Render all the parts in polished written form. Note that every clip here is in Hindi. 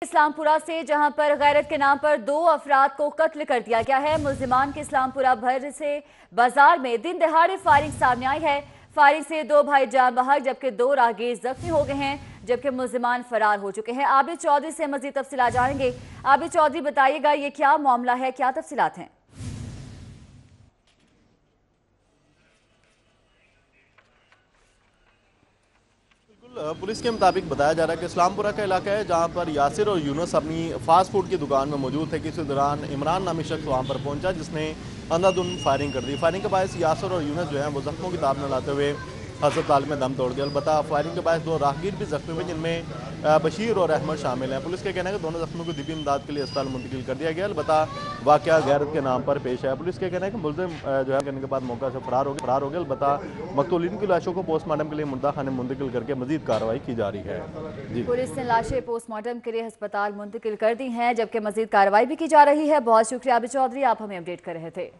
इस्लामपुरा से जहां पर गैरत के नाम पर 2 अफराद को कत्ल कर दिया गया है। मुल्जिमान के इस्लामपुरा भर से बाजार में दिन दहाड़े फायरिंग सामने आई है। फायरिंग से 2 भाई जान बहक जबकि 2 राहगीर जख्मी हो गए हैं, जबकि मुल्जिमान फरार हो चुके हैं। आबिद चौधरी से मजीद तफसीलात जानेंगे। आबिद चौधरी, बताइएगा ये क्या मामला है, क्या तफसीलात हैं? पुलिस के मुताबिक बताया जा रहा है कि इस्लामपुरा का इलाका है जहां पर यासिर और यूनुस अपनी फास्ट फूड की दुकान में मौजूद थे कि इसी दौरान इमरान नामी शख्स वहां पर पहुंचा जिसने अंधाधुंध फायरिंग कर दी। फायरिंग के बाद यासिर और यूनुस जो है वो जख्मों की ताब न लाते हुए अस्पताल में दम तोड़ दिया। अलबत्ता फायरिंग के बाद 2 राहगीर भी जख्मी हुए जिनमें बशीर और अहमद शामिल हैं। पुलिस का कहना है कि दोनों जख्मियों को दिबी इमदाद के लिए अस्पताल मुंतकिल कर दिया गया। अलबत्ता वाकया गैरत के नाम पर पेश है। पुलिस का कहना है कि मुलजिम जो है करने के बाद मौका से फरार हो गया। अलबत्ता मकतूलीन की लाशों को पोस्टमार्टम के लिए मुर्दा खाने मुंतकिल करके मजीद कार्रवाई की जा रही है। जी, पुलिस ने लाशें पोस्टमार्टम के लिए अस्पताल मुंतकिल कर दी हैं, जबकि मजीद कार्रवाई भी की जा रही है। बहुत शुक्रिया आबिद चौधरी, आप हमें अपडेट कर रहे थे।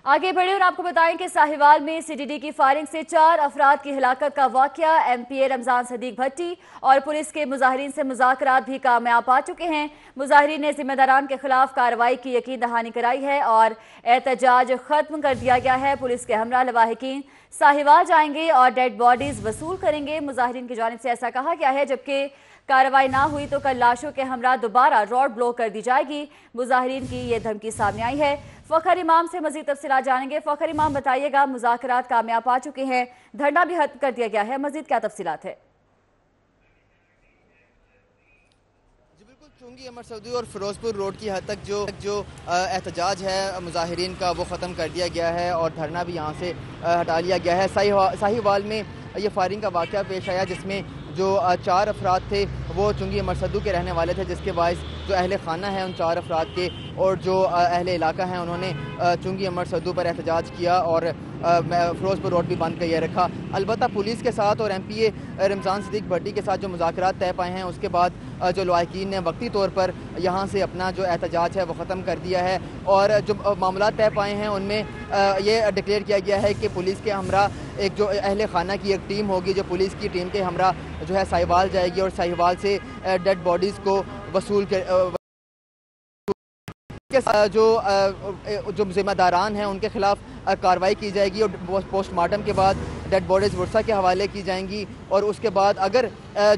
आगे बढ़े और आपको बताएं कि साहिवाल में सीडीडी की फायरिंग से 4 अफराद की हिलाकत का वाकया। एमपीए रमजान सदीक भट्टी और पुलिस के मुजाहिरीन से मुज़ाकरात भी कामयाब आ चुके हैं। मुजाहिरीन ने जिम्मेदारान के खिलाफ कार्रवाई की यकीन दहानी कराई है और एहतजाज खत्म कर दिया गया है। पुलिस के हमरा लवाहिकीन साहिवाल जाएंगे और डेड बॉडीज वसूल करेंगे। मुजाहिरीन की जानिब से ऐसा कहा गया है, जबकि कार्रवाई ना हुई तो कल लाशों के हमरा दोबारा रोड ब्लॉक कर दी जाएगी। मुजाहिरीन की ये धमकी सामने आई है। फखर इमाम से मजीद तफसीलात जानेंगे। फखर इमाम, बताइएगा, मुज़ाकरात कामयाब आ चुके हैं, धरना भी खत्म कर दिया गया है, मजीद क्या तफसीलात है? चुंगी अमर सऊदी और फिरोजपुर रोड की हद तक जो एहतजाज है मुजाहिरीन का वो ख़त्म कर दिया गया है और धरना भी यहाँ से हटा लिया गया है। साहिवाल में ये फायरिंग का वाक़या पेश आया जिसमें जो 4 अफराद थे वो चुंगी अमर सद्दू के रहने वाले थे, जिसके बायस जो अहले खाना है उन 4 अफराद के और जो अहले इलाका हैं उन्होंने चुंगी अमर सद्दू पर एहतजाज किया और फिरोजपुर रोड भी बंद कर रखा। अलबत्ता पुलिस के साथ और एमपीए रमजान सदीक भट्टी के साथ जो मुज़ाकरात तय पाए हैं उसके बाद जो लवाहिकीन ने वक्ती तौर पर यहाँ से अपना जो एहतजाज है वो ख़त्म कर दिया है और जो मामला तय पाए हैं उनमें ये डिक्लेयर किया गया है कि पुलिस के हमरा एक जो अहले खाना की एक टीम होगी, जो पुलिस की टीम के हमरा जो है साहिवाल जाएगी और साहिवाल से डेड बॉडीज़ को वसूल कर जो जिम्मेदारान हैं उनके खिलाफ कार्रवाई की जाएगी और पोस्टमार्टम के बाद डेड बॉडीज़ वर्षा के हवाले की जाएंगी। और उसके बाद अगर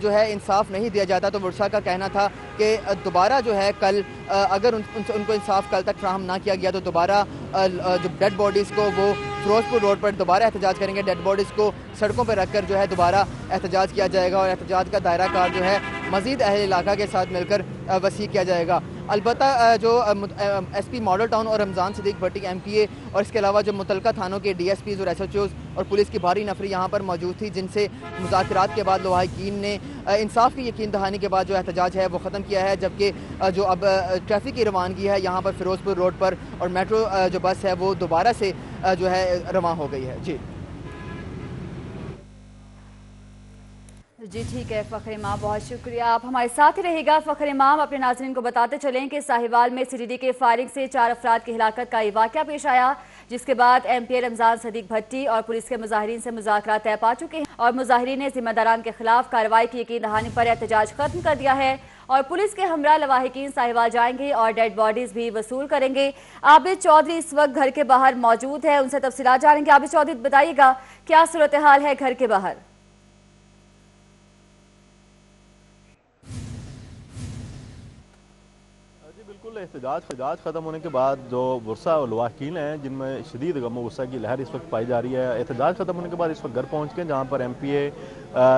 जो है इंसाफ नहीं दिया जाता तो वर्षा का कहना था कि दोबारा जो है कल अगर उनको इंसाफ कल तक फ्राहम ना किया गया तो दोबारा जो डेड बॉडीज़ को वो फिरोजपुर रोड पर दोबारा एहतजाज करेंगे। डेड बॉडीज़ को सड़कों पर रखकर जो है दोबारा एहतजाज किया जाएगा और एहतजाज का दायरा कार जो है मज़ीद अहल इलाका के साथ मिलकर वसी किया जाएगा। अलबत्ता जो एसपी मॉडल टाउन और रमजान सदीक भट्टी एमपीए और इसके अलावा जो मुतलका थानों के डीएसपीज़ और एसएचओज़ और पुलिस की भारी नफरी यहाँ पर मौजूद थी, जिनसे मुज़ाकरात के बाद लवाहिकीन ने इंसाफ की यकीन दहानी के बाद जो एहतजाज है वो ख़त्म किया है। जबकि जो अब ट्रैफिक की रवानगी है यहाँ पर फिरोजपुर रोड पर और मेट्रो जो बस है वो दोबारा से जो है रवां हो गई है। जी ठीक है फखर इमाम, बहुत शुक्रिया, आप हमारे साथ ही रहेगा। फखर इमाम, अपने नाज़रीन को बताते चलें कि साहिवाल में सीडीडी के फायरिंग से 4 अफराद की हिलाकत का ये वाक़या पेश आया, जिसके बाद एमपीए रमजान सदीक भट्टी और पुलिस के मुजाहिरीन से मुज़ाकरात तय पा चुके हैं और मुजाहिरीन ने जिम्मेदारान के खिलाफ कार्रवाई की यकीन दहानी पर एहतजाज खत्म कर दिया है और पुलिस के हमरा लवाहिकीन साहिवाल जाएंगे और डेड बॉडीज भी वसूल करेंगे। आबिद चौधरी इस वक्त घर के बाहर मौजूद है, उनसे तफसीलात जानेंगे। आबिद चौधरी, बताइएगा क्या सूरत हाल है घर के बाहर? एहतजाज खत्म होने के बाद जो वर्षा और लवाहिकीन हैं जिनमें शदीद गम गुस्सा की लहर इस वक्त पाई जा रही है, एहतजाज खत्म होने के बाद इस वक्त घर पहुँच के जहाँ पर एमपीए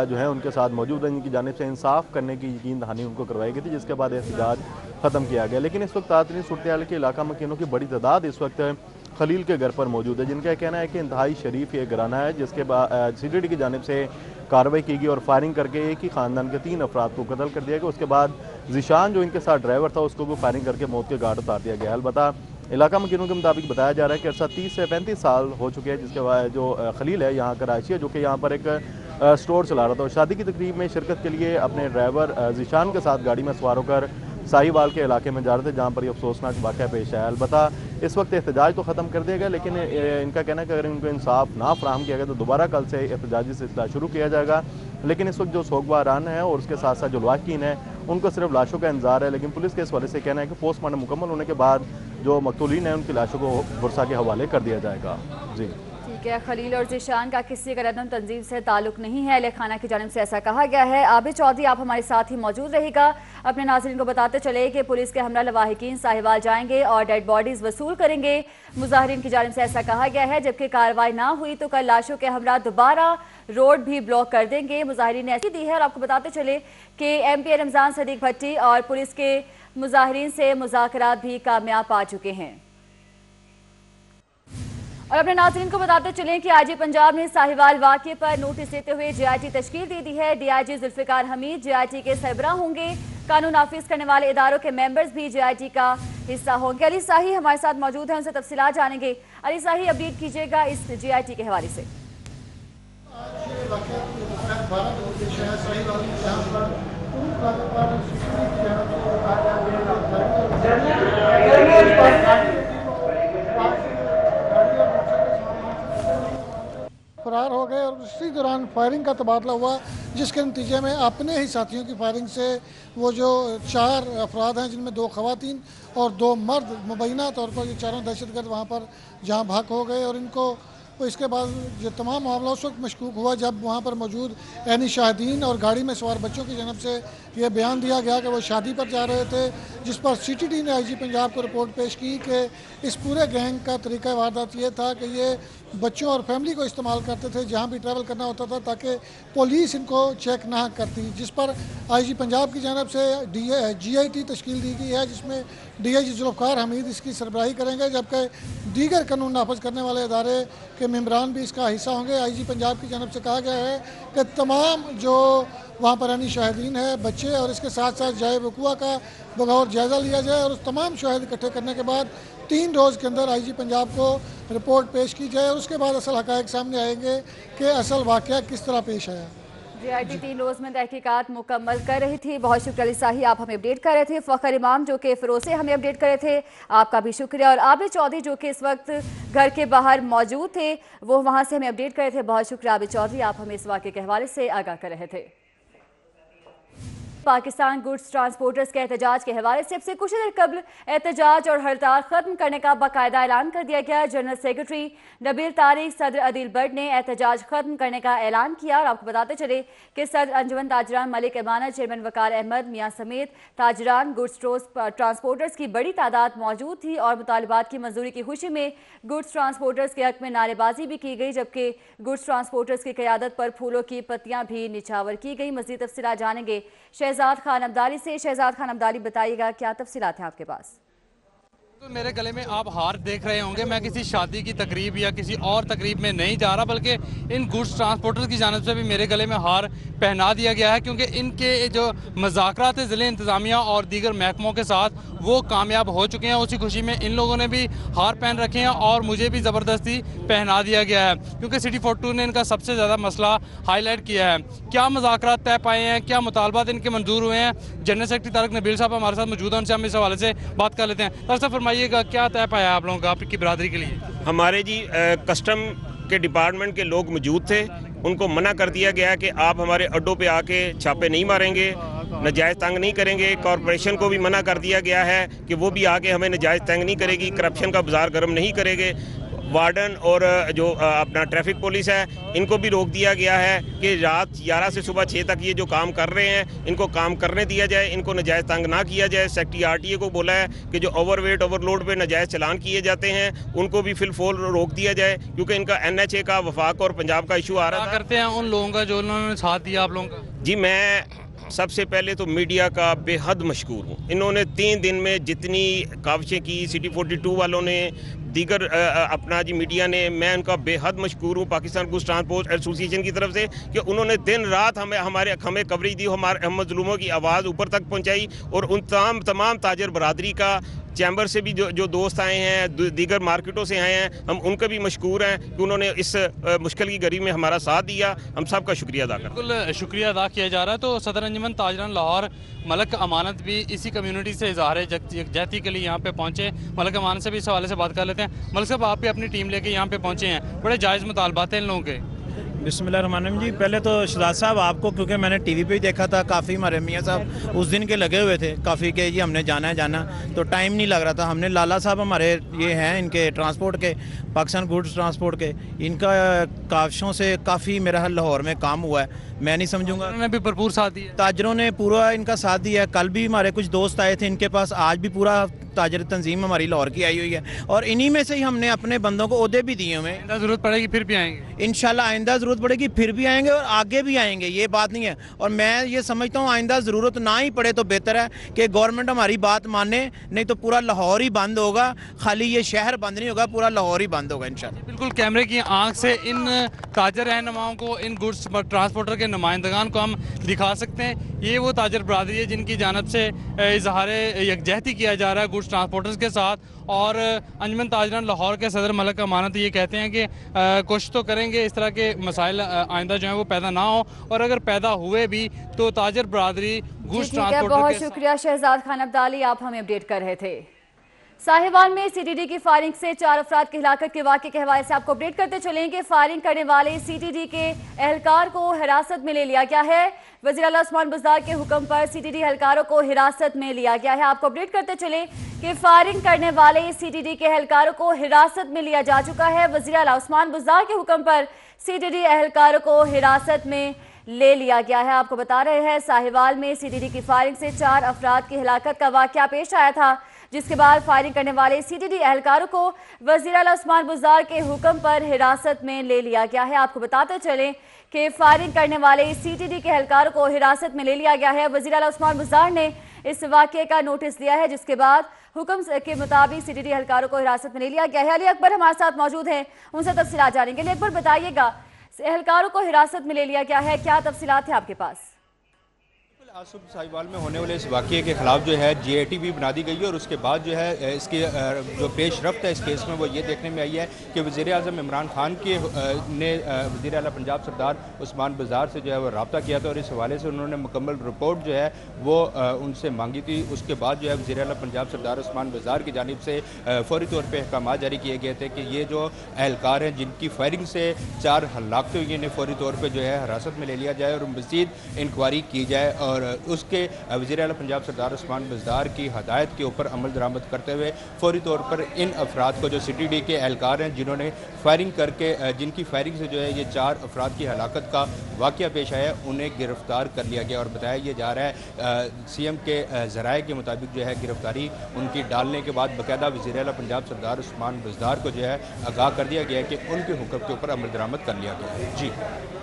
जो है उनके साथ मौजूद हैं, जिनकी जानिब से इंसाफ करने की यकीन दहानी उनको करवाई गई थी, जिसके बाद एहतजाज खत्म किया गया। लेकिन इस वक्त तातरी सूरत हाल के इलाका मकीनों की बड़ी तादाद इस वक्त खलील के घर पर मौजूद है, जिनका कहना है कि इंतहाई शरीफ ये घराना है, जिसके बाद सीडीडी की जानिब से कार्रवाई की गई और फायरिंग करके एक ही खानदान के 3 अफराद को कत्ल कर दिया गया। उसके बाद ज़ीशान जो इनके साथ ड्राइवर था उसको भी फायरिंग करके मौत के घाट उतार दिया गया। अलबत्ता इलाका मकीनों के मुताबिक बताया जा रहा है कि अरसा 30 से 35 साल हो चुके हैं, जिसके बाद जो खलील है यहाँ का रायशी है, जो कि यहाँ पर एक स्टोर चला रहा था और शादी की तकरीब में शिरकत के लिए अपने ड्राइवर ज़ीशान के साथ गाड़ी में सवार होकर साहिवाल के इलाके में जा रहे थे, जहाँ पर ये अफसोसनाक वाक़या पेश आया। अलबत्ता इस वक्त एहतजाज तो ख़त्म कर दिया गया, लेकिन इनका कहना है कि अगर इनको इंसाफ ना फराहम किया गया तो दोबारा कल से एहतजाजी सिलसिला शुरू किया जाएगा। लेकिन इस वक्त जो सोगवारान है और उसके साथ साथ जो लवाहकीन है उनको सिर्फ लाशों का इंतजार है, लेकिन पुलिस के इस हवाले से कहना है कि पोस्टमार्टम मुकम्मल होने के बाद जो मकतूलीन है उनकी लाशों को बुरसा के हवाले कर दिया जाएगा। जी ठीक है, खलील और ज़ीशान का किसी रदम तंजीम से ताल्लुक नहीं है, अहले खाना की जानिब से ऐसा कहा गया है। आबिद चौधरी आप हमारे साथ ही मौजूद रहेगा। अपने नाज़रीन को बताते चले कि पुलिस के हमरा लवाहिकीन साहिवाल जाएंगे और डेड बॉडीज़ वसूल करेंगे। मुजाहिरीन की जानिब से ऐसा कहा गया है, जबकि कार्रवाई ना हुई तो कल लाशों के हमरा दोबारा रोड भी ब्लॉक कर देंगे। मुजाहिरीन ने ऐसी दी है। और आपको बताते चले कि MPA रमज़ान सदीक भट्टी और पुलिस के मुजाहिरीन से मुज़ाकरात भी कामयाब आ चुके हैं। और अपने नाज़रीन को बताते चलें कि IG पंजाब ने साहिवाल वाक़े पर नोटिस देते हुए JIT तश्कील दे दी है। DIG जुल्फ़िकार हमीद JIT के सरबराह होंगे। कानून नाफिज करने वाले इदारों के मेंबर्स भी JIT का हिस्सा होंगे। अली साही हमारे साथ मौजूद हैं, उनसे तफसीलात जानेंगे। अली साही, अपडेट कीजिएगा इस JIT के हवाले से। फरार हो गए और उसी दौरान फायरिंग का तबादला हुआ, जिसके नतीजे में अपने ही साथियों की फायरिंग से वो जो 4 अफराद हैं, जिनमें 2 खवातीन और 2 मर्द, मुबैना तौर पर ये चारों दहशतगर्द वहाँ पर जहाँ भाग हो गए। और इनको तो इसके बाद ये तमाम मामला उस वक्त मशकूक हुआ जब वहाँ पर मौजूद ऐनी शाहिदीन और गाड़ी में सवार बच्चों की जानब से ये बयान दिया गया कि वो शादी पर जा रहे थे, जिस पर CTD ने IG पंजाब को रिपोर्ट पेश की कि इस पूरे गैंग का तरीका वारदात ये था कि ये बच्चों और फैमिली को इस्तेमाल करते थे जहाँ भी ट्रैवल करना होता था, ताकि पुलिस इनको चेक ना करती। जिस पर IG पंजाब की जानब से GIT तश्कील दी गई है, जिसमें DIG जुल्फ़िकार हमीद इसकी सरबराही करेंगे, जबकि दीगर कानून नाफज करने वाले इदारे के मेम्बरान भी इसका हिस्सा होंगे। IG पंजाब की जानब से कहा गया है कि तमाम जो वहाँ पर यानी शाहिदीन है, बच्चे और इसके साथ साथ जाए वक़ुआ का बगौर जायज़ा लिया जाए और उस तमाम शाहिद इकट्ठे करने के बाद 3 रोज़ के अंदर IG पंजाब को रिपोर्ट पेश की जाए और उसके बाद असल हक़ाइक़ सामने आएंगे कि असल वाक़या किस तरह पेश आया। JIT 3 रोज़ में तहकीकात मुकम्मल कर रही थी। बहुत शुक्रिया अली साही, आप हमें अपडेट कर रहे थे। फ़खर इमाम जो कि फ़िरोज़ से हमें अपडेट कर रहे थे, आपका भी शुक्रिया। और आबिद चौधरी जो कि इस वक्त घर के बाहर मौजूद थे, वो वहाँ से हमें अपडेट कर रहे थे। बहुत शुक्रिया आबिद चौधरी, आप हमें इस वाक़े के हवाले से आगाह कर रहे थे। पाकिस्तान गुड्स ट्रांसपोर्टर्स के एहतजाज के हवाले से अब से कुछ देर कबल एहतजाज और हड़ताल खत्म करने का बाकायदा ऐलान कर दिया गया। जनरल सेक्रेटरी नबील तारिक, सदर अदील बट ने एहतजाज खत्म करने का ऐलान किया। और आपको बताते चले कि सदर अंजुमन ताजरान मलिक अमानत, चेयरमैन वकार अहमद मियाँ समेत ताजरान गुड्स ट्रांसपोर्टर्स की बड़ी तादाद मौजूद थी और मुतालबात की मंजूरी की खुशी में गुड्स ट्रांसपोर्टर्स के हक में नारेबाजी भी की गई, जबकि गुड्स ट्रांसपोर्टर्स की क़यादत पर फूलों की पत्तियां भी निछावर की गई। मज़ीद तफसीलात जानेंगे शहजाद खान अब्दाली से। शहजाद खान अब्दाली, बताइएगा क्या तफसीलात हैं आपके पास? तो मेरे गले में आप हार देख रहे होंगे। मैं किसी शादी की तकरीब या किसी और तकरीब में नहीं जा रहा, बल्कि इन गुड्स ट्रांसपोर्टर्स की जानिब से भी मेरे गले में हार पहना दिया गया है, क्योंकि इनके जो मुज़ाकरात है ज़िले इंतज़ामिया और दीगर महकमों के साथ वो कामयाब हो चुके हैं। उसी खुशी में इन लोगों ने भी हार पहन रखे हैं और मुझे भी ज़बरदस्ती पहना दिया गया है, क्योंकि सिटी 42 ने इनका सबसे ज़्यादा मसला हाईलाइट किया है। क्या मुज़ाकरात तय पाए हैं, क्या मुतालबात इनके मंजूर हुए हैं? जनरल सेक्रेटरी तारिक नबील साहब हमारे साथ मौजूद हैं, उनसे हम इस हवाले से बात कर लेते हैं। सर फरमाइएगा, क्या तय पाया आप लोगों का आपकी बिरादरी के लिए? हमारे जी कस्टम के डिपार्टमेंट के लोग मौजूद थे, उनको मना कर दिया गया कि आप हमारे अड्डों पे आके छापे नहीं मारेंगे, नजायज़ तंग नहीं करेंगे। कॉरपोरेशन को भी मना कर दिया गया है कि वो भी आके हमें नजायज़ तंग नहीं करेगी, करप्शन का बाजार गर्म नहीं करेंगे। वार्डन और जो अपना ट्रैफिक पुलिस है, इनको भी रोक दिया गया है कि रात 11 से सुबह 6 तक ये जो काम कर रहे हैं इनको काम करने दिया जाए, इनको नजायज़ तंग ना किया जाए। सेक्रेटरी RTA को बोला है कि जो ओवरवेट ओवरलोड पे नजायज़ चलान किए जाते हैं उनको भी फिलफोल रोक दिया जाए, क्योंकि इनका NHA का वफाक और पंजाब का इशू आ रहा था। करते हैं उन लोगों का जो उन्होंने साथ दिया आप लोगों का? जी, मैं सबसे पहले तो मीडिया का बेहद मशकूर हूँ। इन्होंने 3 दिन में जितनी काविशें की, सिटी 42 वालों ने दीगर अपना जी मीडिया ने, मैं उनका बेहद मशकूर हूँ पाकिस्तान गुड्स ट्रांसपोर्ट एसोसिएशन की तरफ से कि उन्होंने दिन रात हमें कवरेज दी, हम मजलूमों की आवाज़ ऊपर तक पहुँचाई और उन तमाम ताजर बरादरी का चैम्बर से भी जो दोस्त आए हैं, दीगर मार्केटों से आए हैं, हम उनके भी मशकूर हैं कि उन्होंने इस मुश्किल की घड़ी में हमारा साथ दिया। हम सब का शुक्रिया अदा करते हैं। बिल्कुल शुक्रिया अदा किया जा रहा है। तो सदर अंजुमन ताजरान लाहौर मलक अमानत भी इसी कम्युनिटी से इजहार यकजहती के लिए यहाँ पे पहुँचे। मलक अमानत से भी इस हवाले से बात कर लेते हैं। मलक साहब, आप भी अपनी टीम लेके यहाँ पे पहुँचे हैं, बड़े जायज़ मुतालबात हैं इन लोगों के। बिस्मिल्लाहिर्रहमानिर्रहीम जी, पहले तो शहजाद साहब आपको, क्योंकि मैंने टीवी पे ही देखा था, काफ़ी हमारे मियाँ साहब उस दिन के लगे हुए थे काफ़ी के जी हमने जाना है, तो टाइम नहीं लग रहा था। हमने लाला साहब हमारे ये हैं इनके ट्रांसपोर्ट के, पाकिस्तान गुड्स ट्रांसपोर्ट के, इनका काविशों से काफ़ी मेरा लाहौर में काम हुआ है, मैं नहीं समझूंगा। उन्होंने भी भरपूर साथ दिया, ताजरों ने पूरा इनका साथ दिया। कल भी हमारे कुछ दोस्त आए थे इनके पास, आज भी पूरा ताजर तंजीम हमारी लाहौर की आई हुई है और इन्हीं में से ही हमने अपने बंदों को ओहदे भी दिए हुए हैं। आइंदा ज़रूरत पड़ेगी फिर भी आएंगे इंशाल्लाह, आइंदा ज़रूरत पड़ेगी फिर भी आएंगे और आगे भी आएंगे, ये बात नहीं है। और मैं ये समझता हूँ आइंदा ज़रूरत ना ही पड़े तो बेहतर है कि गवर्नमेंट हमारी बात माने, नहीं तो पूरा लाहौर ही बंद होगा, खाली ये शहर बंद नहीं होगा, पूरा लाहौर ही बंद होगा इंशाल्लाह। बिल्कुल कैमरे की आंख से इन ताजर रहनुमाओं को, इन गुड्स ट्रांसपोर्टर के नुमाइंदगान को हम दिखा सकते हैं। ये वो ताजर बरादरी है जिनकी जानब से इजहार यकजहती किया जा रहा है गुड्स ट्रांसपोर्टर्स के साथ। और अंजुमन ताजरान लाहौर के सदर मलक अमानत ये कहते हैं कि कोशिश तो करेंगे इस तरह के मसाइल आइंदा जो है वो पैदा ना हो, और अगर पैदा हुए भी तो ताजर बरादरी गुड्स ट्रांसपोर्टर। बहुत शुक्रिया शहजाद खान अब्दाली, आप हमें अपडेट कर रहे थे। साहिवाल में सीटीडी की फायरिंग से 4 अफराद की हिलाकत के वाक़े के हवाले से आपको अपडेट करते चलेंगे। फायरिंग करने वाले सीटीडी के एहलकार को हिरासत में ले लिया गया है। वज़ीर आला उस्मान बुज़दार के हुक्म पर सीटीडी एहलकारों को हिरासत में लिया गया है। आपको अपडेट करते चले कि फायरिंग करने वाले सीटीडी के एहलकारों को हिरासत में लिया जा चुका है। वज़ीर आला उस्मान बुज़दार के हुक्म पर सीटीडी एहलकारों को हिरासत में ले लिया गया है। आपको बता रहे हैं साहिवाल में सीटीडी की फायरिंग से 4 अफराद की हिलाकत का वाक़या पेश आया था, जिसके बाद फायरिंग करने वाले सीटीडी एहलकारों को वज़ीर आला उस्मान बुज़दार के हुक्म पर हिरासत में ले लिया गया है। आपको बताते चलें कि फायरिंग करने वाले सीटीडी के एहलकारों को हिरासत में ले लिया गया है। वज़ीर आला उस्मान बुज़दार ने इस वाक़े का नोटिस दिया है, जिसके बाद हुक्म के मुताबिक सीटीडी एहलकारों को हिरासत में ले लिया गया है। अली अकबर हमारे साथ मौजूद हैं, उनसे तफसीलात जानेंगे। अली अकबर, बताइएगा, एहलकारों को हिरासत में ले लिया गया है, क्या तफसीलात है आपके पास? आज सुबह साहिवाल में होने वाले इस वाक़े के खिलाफ जो है GAT भी बना दी गई है और उसके बाद जो है इसकी जो पेश रफ्त है इस केस में वो ये देखने में आई है कि वज़ीर आज़म इमरान खान के ने वज़ीर आला पंजाब सरदार उस्मान बुज़दार से जो है वो रब्ता किया था और इस हवाले से उन्होंने मुकम्मल रिपोर्ट जो है वो उनसे मांगी थी। उसके बाद जो है वज़ीर आला पंजाब सरदार उस्मान बुज़दार की जानिब से फौरी तौर पर अहकाम जारी किए गए थे कि ये जो एहलकार हैं जिनकी फायरिंग से 4 हलाकतें हुई इन्हें फौरी तौर पर जो है हिरासत में ले लिया जाए और मज़ीद इंक्वायरी की जाए और उसके वज़ीर आला पंजाब सरदार उस्मान बुज़दार की हदायत के ऊपर अमल दरामद करते हुए फौरी तौर पर इन अफराद को जो सीटीडी के एहलकार हैं जिन्होंने फायरिंग करके जिनकी फायरिंग से जो है ये 4 अफराद की हलाकत का वाक़या पेश आया उन्हें गिरफ़्तार कर लिया गया और बताया ये जा रहा है CM के ज़राए के मुताबिक जो है गिरफ़्तारी उनकी डालने के बाद बाकायदा वज़ीर आला पंजाब सरदार उस्मान बुज़दार को जो है आगाह कर दिया गया है कि उनके हुक्म के ऊपर अमल दरामद कर लिया गया है।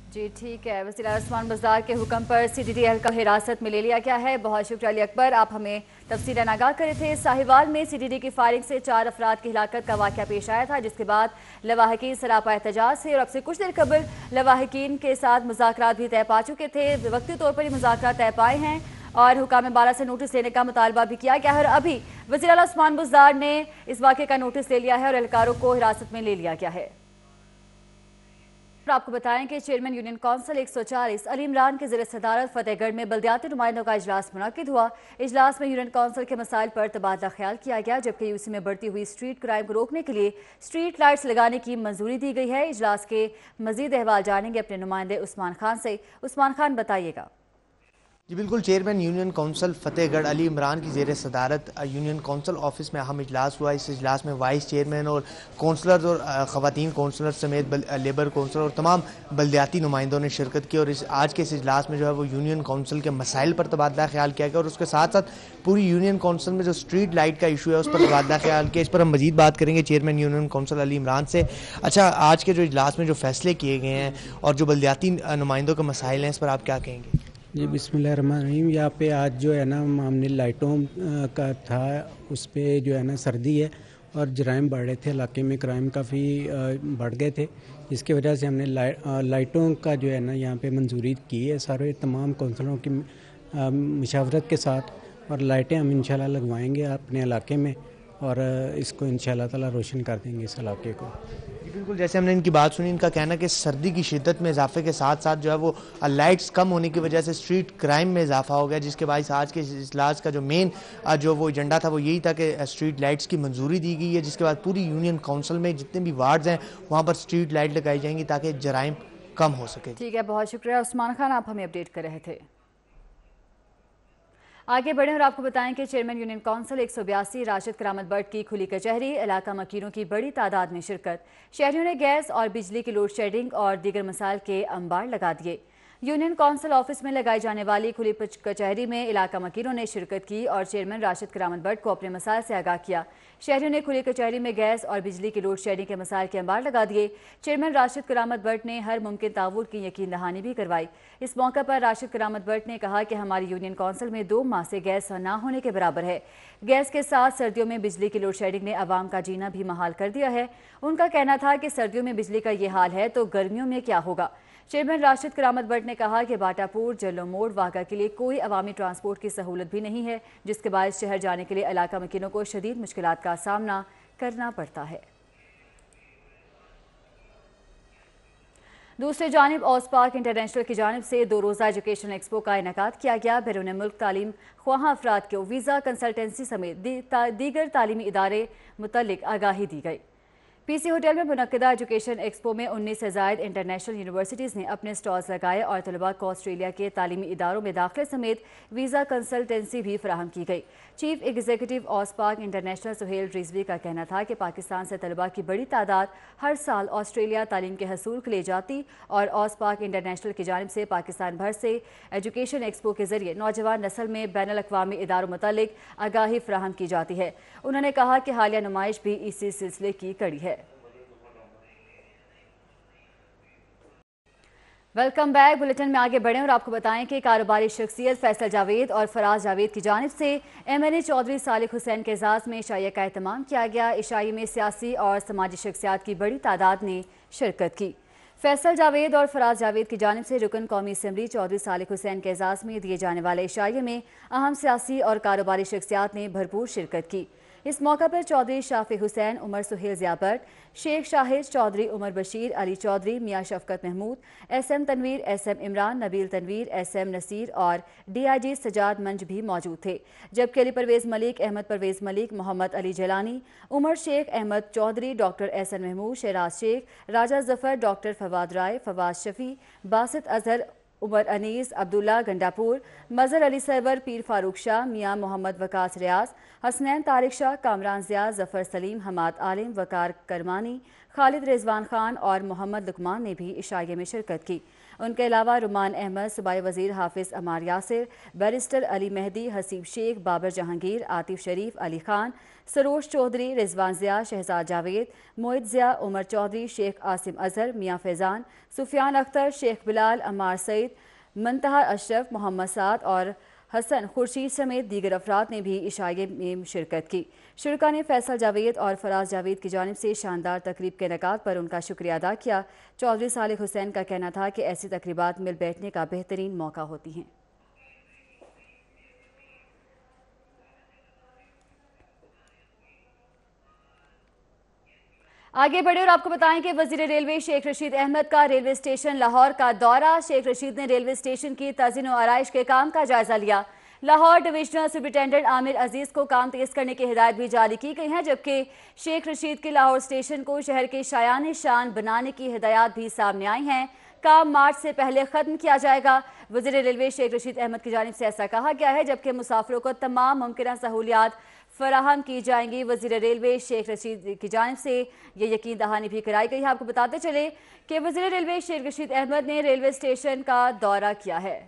जी ठीक है, वज़ीर आला उस्मान बुज़दार के हुक्म पर सीटीडी एहलकार हिरासत में ले लिया गया है। बहुत शुक्रिया अली अकबर, आप हमें तफसीलन आगाह करे थे। साहिवाल में सीटीडी की फायरिंग से 4 अफराद की हिलाकत का वाक़या पेश आया था, जिसके बाद लवाहकीन सरापा एहतजाज से और अब से कुछ देर कबल लवाहकीन के साथ मुज़ाकरात भी तय पा चुके थे। वक्ती तौर पर ये मुज़ाकरात तय पाए हैं और हुकाम बारा से नोटिस लेने का मुतालबा भी किया गया है और अभी वज़ीर आला उस्मान बुज़दार ने इस वाक़े का नोटिस ले लिया है और एहलकारों को हिरासत में ले लिया गया है। आपको बताएं कि chairman union council 140 Ali Imran के ज़रिए सदारत फतेहगढ़ में बल्दियाती नुमाइंदों का इजलास मुनक़िद हुआ। इजलास में यूनियन काउंसिल के मसाइल पर तबादला ख्याल किया गया, जबकि यूसी में बढ़ती हुई स्ट्रीट क्राइम को रोकने के लिए स्ट्रीट लाइट्स लगाने की मंजूरी दी गई है। इजलास के मजीद अहवाल जानेंगे अपने नुमाइंदे उस्मान खान से। उस्मान खान, बताइएगा। जी बिल्कुल, chairman union council Fatehgarh Ali Imran की ज़ेर सदारत यूनियन काउंसिल ऑफिस में अहम इजलास हुआ। इस इजलास में वाइस चेयरमैन और काउंसलर्स और ख़वातीन काउंसलर समेत लेबर काउंसलर और तमाम बल्दियाती नुमाइंदों ने शिरकत की और आज के इस इजलास में जो है वो यूनियन काउंसिल के मसाइल पर तबादला ख्याल किया गया और उसके साथ साथ पूरी यूनियन काउंसिल में जो स्ट्रीट लाइट का इशू है उस पर तबादला ख्याल किया। इस पर हम मजीद बात करेंगे chairman union council Ali Imran से। अच्छा, आज के जो इजलास में जो फैसले किए गए हैं और जो बल्दियाती नुमाइंदों के मसाइल हैं, इस पर आप क्या कहेंगे? जी बिस्मिल्लाहिर्रहमानिर्रहीम। यहाँ पे आज जो है ना मामले लाइटों का था, उस पर जो है ना सर्दी है और जराइम बढ़ रहे थे, इलाके में क्राइम काफ़ी बढ़ गए थे, जिसकी वजह से हमने लाइटों का जो है ना यहाँ पे मंजूरी की है सारे तमाम कौंसलरों की मशावरत के साथ, और लाइटें हम इंशाल्लाह लगवाएंगे अपने इलाके में और इसको इंशाल्लाह ताला रोशन कर देंगे इस इलाके को। बिल्कुल, जैसे हमने इनकी बात सुनी, इनका कहना कि सर्दी की शिद्दत में इजाफे के साथ साथ जो है वो लाइट्स कम होने की वजह से स्ट्रीट क्राइम में इजाफा हो गया, जिसके बाद आज के इजलास का जो मेन जो वो एजेंडा था वो यही था कि स्ट्रीट लाइट्स की मंजूरी दी गई है, जिसके बाद पूरी यूनियन काउंसिल में जितने भी वार्ड्स हैं वहाँ पर स्ट्रीट लाइट लगाई जाएंगी ताकि जराइम कम हो सके। ठीक है, बहुत शुक्रिया उस्मान खान, आप हमें अपडेट कर रहे थे। आगे बढ़ें और आपको बताएं कि चेयरमैन यूनियन काउंसिल 182 राशिद करामत बट की खुली कचहरी, इलाका मकीनों की बड़ी तादाद में शिरकत। शहरियों ने गैस और बिजली की लोड शेडिंग और दीगर मसाइल के अंबार लगा दिए। यूनियन काउंसिल ऑफिस में लगाई जाने वाली खुली कचहरी में इलाका मकीनों ने शिरकत की और चेयरमैन राशिद करामत बट को अपने मसाइल से आगाह किया। शहरियों ने खुली कचहरी में गैस और बिजली की लोड शेडिंग के मसाइल के अंबार लगा दिए। चेयरमैन राशिद करामत बट ने हर मुमकिन ताउन की यकीन दहानी भी करवाई। इस मौके पर राशिद करामत बट ने कहा कि हमारी यूनियन काउंसिल में 2 माह से गैस न होने के बराबर है। गैस के साथ सर्दियों में बिजली की लोड शेडिंग ने आवाम का जीना भी महाल कर दिया है। उनका कहना था कि सर्दियों में बिजली का ये हाल है तो गर्मियों में क्या होगा। चेयरमैन राशिद करामत बट ने कहा कि बाटापुर, जल्लो मोड़, वागा के लिए कोई अवामी ट्रांसपोर्ट की सहूलत भी नहीं है, जिसके बायस शहर जाने के लिए इलाका मकीनों को शदीद मुश्किलात का सामना करना पड़ता है। दूसरी जानिब ऑसपार्क इंटरनेशनल की जानिब से 2 रोज़ा एजुकेशन एक्सपो का इनेकाद किया गया। बैरून मुल्क तालीम ख्वाह अफराद को वीज़ा कंसल्टेंसी समेत दीगर तालीमी इदारे मुतल्लिक आगाही दी गई। पीसी होटल में मुनक्किदा एजुकेशन एक्सपो में 19 से ज़ायद इंटरनेशनल यूनिवर्सिटीज़ ने अपने स्टॉल्स लगाए और तलबा को ऑस्ट्रेलिया के तालीमी इदारों में दाखिले समेत वीज़ा कंसल्टेंसी भी फराहम की गई। Chief executive Ospark international Suhail Rizvi का कहना था कि पाकिस्तान से तलबा की बड़ी तादाद हर साल ऑस्ट्रेलिया तालीम के हसूल के लिए जाती और ऑसपार्क इंटरनेशनल की जानिब से पाकिस्तान भर से एजुकेशन एक्सपो के जरिए नौजवान नस्ल में बैनुल अक़वामी इदारों मुतालिक आगाही फराहम की जाती है। उन्होंने कहा कि हालिया नुमाइश भी इसी सिलसिले की कड़ी है। Welcome back. बुलेटिन में आगे बढ़ें और आपको बताएं कि कारोबारी शख्सियत फैसल जावेद और फराज जावेद की जानिब से MNA चौधरी सालिक हुसैन के एजाज़ में इशाइया का एहतमाम किया गया। इशाई में सियासी और समाजी शख्सियात की बड़ी तादाद ने शिरकत की। फैसल जावेद और फराज जावेद की जानिब से रुकन कौमी असम्बली चौधरी सालिक हुसैन के एजाज़ में दिए जाने वाले इशाइये में अहम सियासी और कारोबारी शख्सियात ने भरपूर शिरकत की। इस मौका पर चौधरी शाफी हुसैन, उमर सुहेल ज़ियाबट, शेख शाहिद चौधरी, उमर बशीर, अली चौधरी, मियाँ शफकत Mahmood, SM Tanveer, SM Imran, Nabeel Tanveer, SM Naseer और DIG सजाद मंज भी मौजूद थे। जबकि अली परवेज़ मलिक, अहमद परवेज़ मलिक, मोहम्मद अली जलानी, उमर शेख, अहमद चौधरी, डॉक्टर एहसन महमूद, शहराज शेख, राजा जफर, डॉक्टर फवाद राय, फवाद शफी, बासित अजहर, उमर अनीस, अब्दुल्ला गंडापुर, मजहर अली सरवर, पीर फारूक शाह, मियाँ मोहम्मद वकास रियाज, हसनैन तारिक शाह, कामरान ज़िया, जफ़र सलीम, हमाद आलिम, वकार करमानी, खालिद रिजवान खान और मोहम्मद लुकमान ने भी इशाइये में शिरकत की। उनके अलावा रुमान अहमद, सूबाई वज़ीर हाफिज़ अमार यासिर, बैरिस्टर अली मेहदी, हसीब शेख, बाबर जहांगीर, आतिफ शरीफ, अली खान, सरोज चौधरी, रिजवान ज़िया, शहजाद जावेद, मोहित ज़िया, उमर चौधरी, शेख आसिम अजहर, मियाँ फैज़ान, सुफियान अख्तर, शेख बिलाल, अम्मार सईद, मुंतहा अशरफ, मोहम्मद साद और हसन खुर्शीद समेत दीगर अफराद ने भी इशाइये में शिरकत की। शुरका ने फैसल जावेद और फराज जावेद की जानिब से शानदार तकरीब के इनेकाद पर उनका शुक्रिया अदा किया। चौधरी सालिक हुसैन का कहना था कि ऐसी तकरीबात मिल बैठने का बेहतरीन मौका होती हैं। आगे बढ़े और आपको बताएं कि वजीर रेलवे शेख रशीद अहमद का रेलवे स्टेशन लाहौर का दौरा। शेख रशीद ने रेलवे स्टेशन की तज़ीन और आराइश के काम का जायजा लिया। लाहौर डिविजनल सुपरिटेंडेंट आमिर अजीज को काम तेज करने की हिदायत भी जारी की गई हैं, जबकि शेख रशीद के लाहौर स्टेशन को शहर के शायान शान बनाने की हिदायत भी सामने आई हैं। काम मार्च से पहले खत्म किया जाएगा। वजीर रेलवे शेख रशीद अहमद की जानिब से ऐसा कहा गया है, जबकि मुसाफिरों को तमाम मुमकिन सहूलियात फराहम की जाएंगी। वजीर रेलवे शेख रशीद की जानिब से ये यकीन दहानी भी कराई गई है। आपको बताते चले कि वजीर रेलवे शेख रशीद अहमद ने रेलवे स्टेशन का दौरा किया है।